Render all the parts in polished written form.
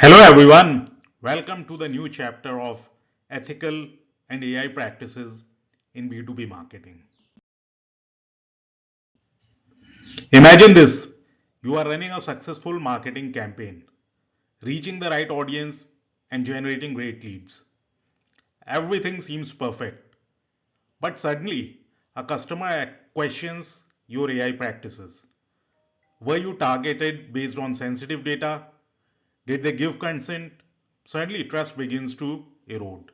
Hello everyone, welcome to the new chapter of ethical and AI practices in B2B marketing. Imagine this, you are running a successful marketing campaign, reaching the right audience and generating great leads. Everything seems perfect, but suddenly a customer questions your AI practices. Were you targeted based on sensitive data? Did they give consent? Suddenly trust begins to erode.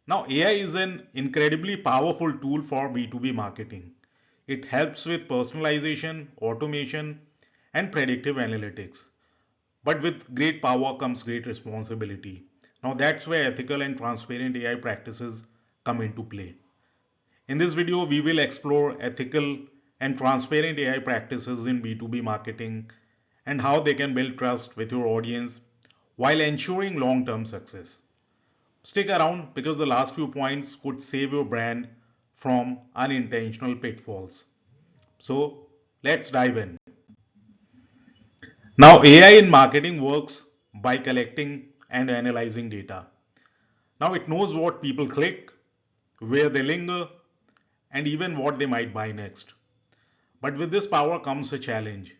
Now, AI is an incredibly powerful tool for B2B marketing. It helps with personalization, automation, and predictive analytics. But with great power comes great responsibility. Now, that's where ethical and transparent AI practices come into play. In this video, we will explore ethical and transparent AI practices in B2B marketing and how they can build trust with your audience while ensuring long-term success. Stick around because the last few points could save your brand from unintentional pitfalls. So let's dive in. Now, AI in marketing works by collecting and analyzing data. Now, it knows what people click, where they linger, and even what they might buy next. But with this power comes a challenge.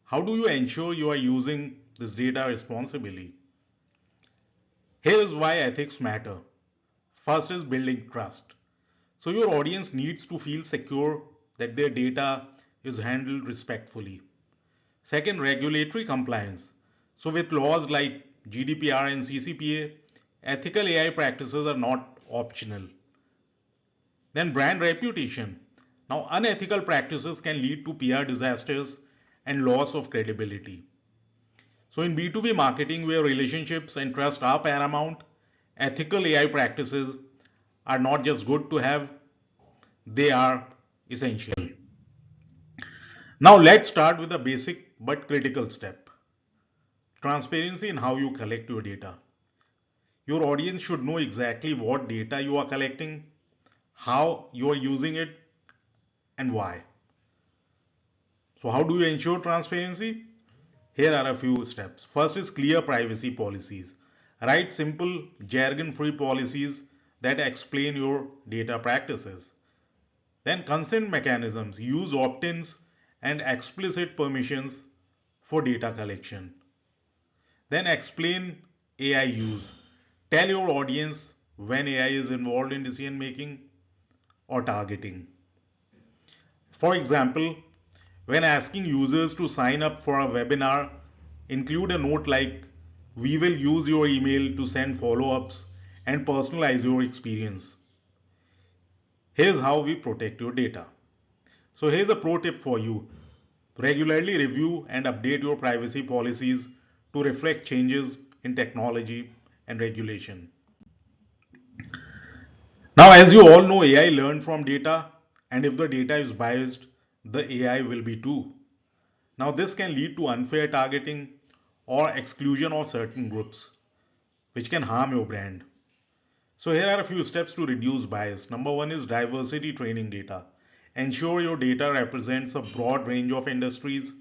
How do you ensure you are using this data responsibly? Here is why ethics matter. First is building trust. So your audience needs to feel secure that their data is handled respectfully. Second, regulatory compliance. So with laws like GDPR and CCPA, ethical AI practices are not optional. Then brand reputation. Now unethical practices can lead to PR disasters and loss of credibility. So in B2B marketing where relationships and trust are paramount, ethical AI practices are not just good to have, they are essential. Now let's start with a basic but critical step. Transparency in how you collect your data. Your audience should know exactly what data you are collecting, how you are using it, and why. So how do you ensure transparency? Here are a few steps. First is clear privacy policies. Write simple, jargon-free policies that explain your data practices. Then consent mechanisms. Use opt-ins and explicit permissions for data collection. Then explain AI use. Tell your audience when AI is involved in decision making or targeting. For example, when asking users to sign up for a webinar, include a note like, "We will use your email to send follow-ups and personalize your experience." Here's how we protect your data. So here's a pro tip for you. Regularly review and update your privacy policies to reflect changes in technology and regulation. Now, as you all know, AI learn from data, and if the data is biased, the AI will be too. Now, this can lead to unfair targeting or exclusion of certain groups, which can harm your brand. So, here are a few steps to reduce bias. Number one is diversity training data. Ensure your data represents a broad range of industries,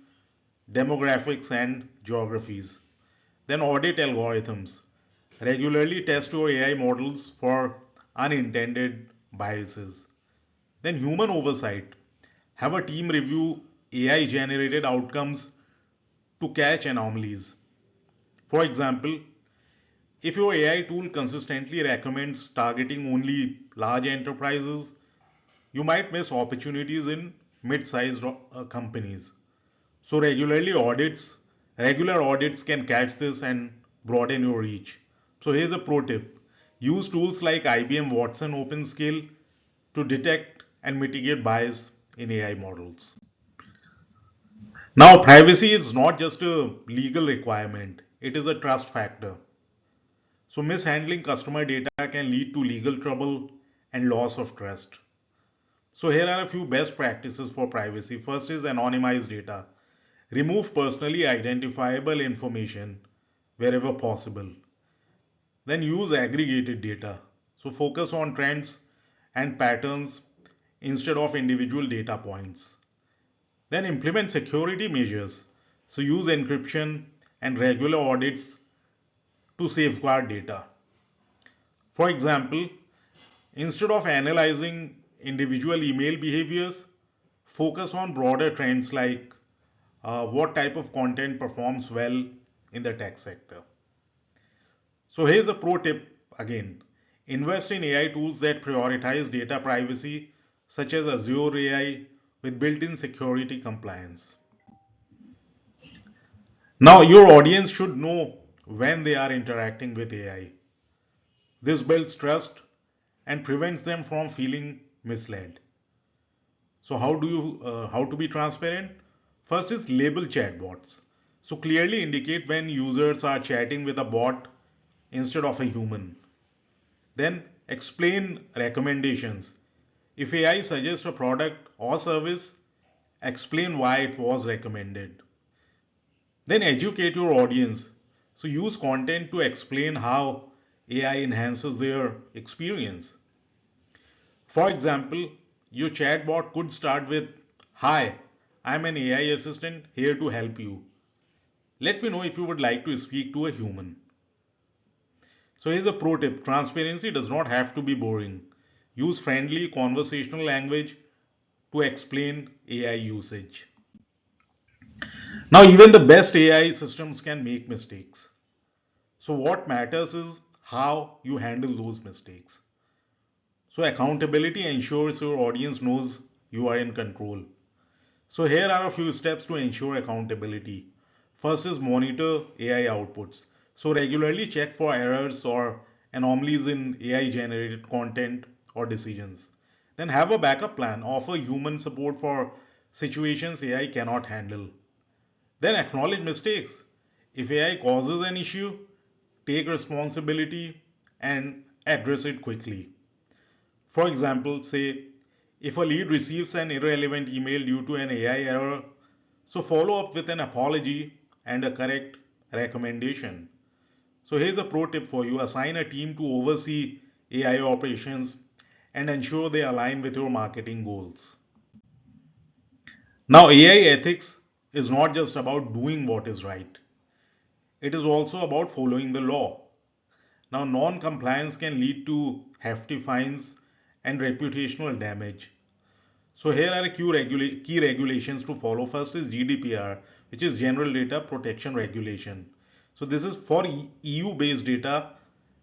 demographics, and geographies. Then, audit algorithms. Regularly test your AI models for unintended biases. Then human oversight. Have a team review AI generated outcomes to catch anomalies. For example, if your AI tool consistently recommends targeting only large enterprises, you might miss opportunities in mid-sized companies. So regular audits can catch this and broaden your reach. So here's a pro tip. Use tools like IBM Watson OpenScale to detect and mitigate bias in AI models. Now, privacy is not just a legal requirement, it is a trust factor. So, mishandling customer data can lead to legal trouble and loss of trust. So, here are a few best practices for privacy. First is anonymize data. Remove personally identifiable information wherever possible. Then use aggregated data. So, focus on trends and patterns instead of individual data points. Then implement security measures. So use encryption and regular audits to safeguard data. For example, instead of analyzing individual email behaviors, focus on broader trends like what type of content performs well in the tech sector. So here's a pro tip again. Invest in AI tools that prioritize data privacy, such as Azure AI with built-in security compliance. Now, your audience should know when they are interacting with AI. This builds trust and prevents them from feeling misled. So how to be transparent? First is label chatbots. So clearly indicate when users are chatting with a bot instead of a human. Then explain recommendations. If AI suggests a product or service, explain why it was recommended. Then educate your audience. So use content to explain how AI enhances their experience. For example, your chatbot could start with, "Hi, I'm an AI assistant here to help you. Let me know if you would like to speak to a human." So here's a pro tip. Transparency does not have to be boring. Use friendly conversational language to explain AI usage. Now, even the best AI systems can make mistakes. So what matters is how you handle those mistakes. So accountability ensures your audience knows you are in control. So here are a few steps to ensure accountability. First is monitor AI outputs. So regularly check for errors or anomalies in AI generated content or decisions. Then have a backup plan. Offer human support for situations AI cannot handle. Then acknowledge mistakes. If AI causes an issue, take responsibility and address it quickly. For example, say if a lead receives an irrelevant email due to an AI error, so follow up with an apology and a correct recommendation. So here's a pro tip for you. Assign a team to oversee AI operations and ensure they align with your marketing goals. Now, AI ethics is not just about doing what is right. It is also about following the law. Now, non-compliance can lead to hefty fines and reputational damage. So here are key regulations to follow. First is GDPR, which is General Data Protection Regulation. So this is for EU based data,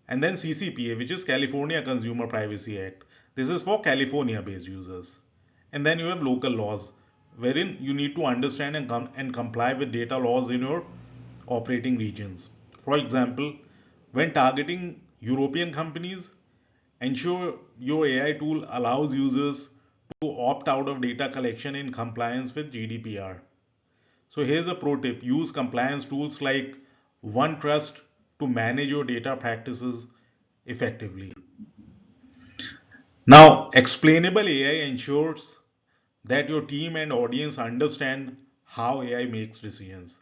and then CCPA, which is California Consumer Privacy Act. This is for California based users. And then you have local laws, wherein you need to understand and comply with data laws in your operating regions. For example, when targeting European companies, ensure your AI tool allows users to opt out of data collection in compliance with GDPR. So here's a pro tip. Use compliance tools like OneTrust to manage your data practices effectively. Now, explainable AI ensures that your team and audience understand how AI makes decisions.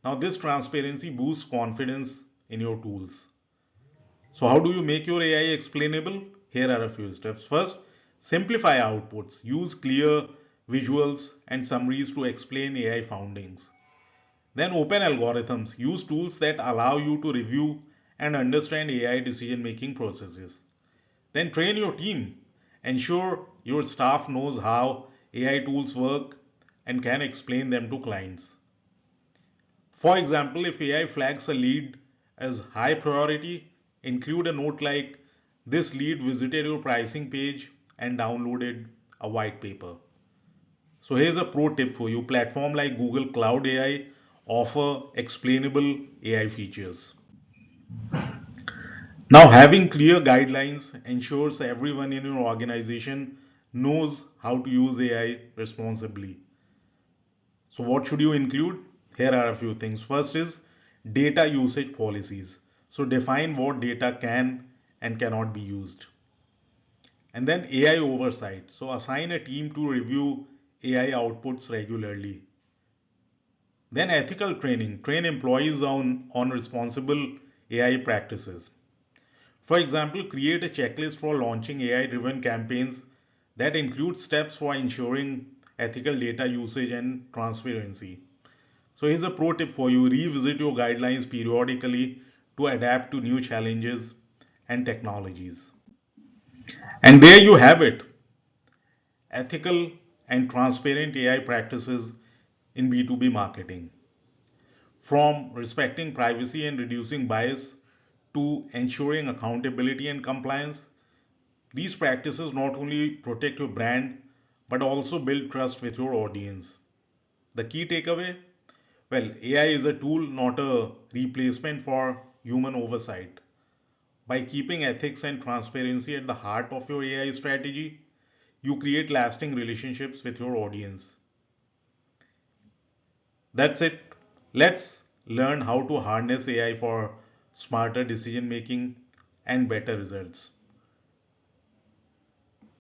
Now, this transparency boosts confidence in your tools. So how do you make your AI explainable? Here are a few steps. First, simplify outputs. Use clear visuals and summaries to explain AI findings. Then open algorithms. Use tools that allow you to review and understand AI decision making processes. Then train your team. Ensure your staff knows how AI tools work and can explain them to clients. For example, if AI flags a lead as high priority, include a note like, "This lead visited your pricing page and downloaded a white paper." So here's a pro tip for you. Platform like Google Cloud AI offer explainable AI features. Now, having clear guidelines ensures everyone in your organization knows how to use AI responsibly. So what should you include? Here are a few things. First is data usage policies. So define what data can and cannot be used. And then AI oversight. So assign a team to review AI outputs regularly. Then ethical training. Train employees on responsible AI practices. For example, create a checklist for launching AI driven campaigns that include steps for ensuring ethical data usage and transparency. So here's a pro tip for you. Revisit your guidelines periodically to adapt to new challenges and technologies. And there you have it, ethical and transparent AI practices in B2B marketing. From respecting privacy and reducing bias to ensuring accountability and compliance, these practices not only protect your brand but also build trust with your audience. The key takeaway? Well, AI is a tool, not a replacement for human oversight. By keeping ethics and transparency at the heart of your AI strategy, you create lasting relationships with your audience. That's it. Let's learn how to harness AI for smarter decision making and better results.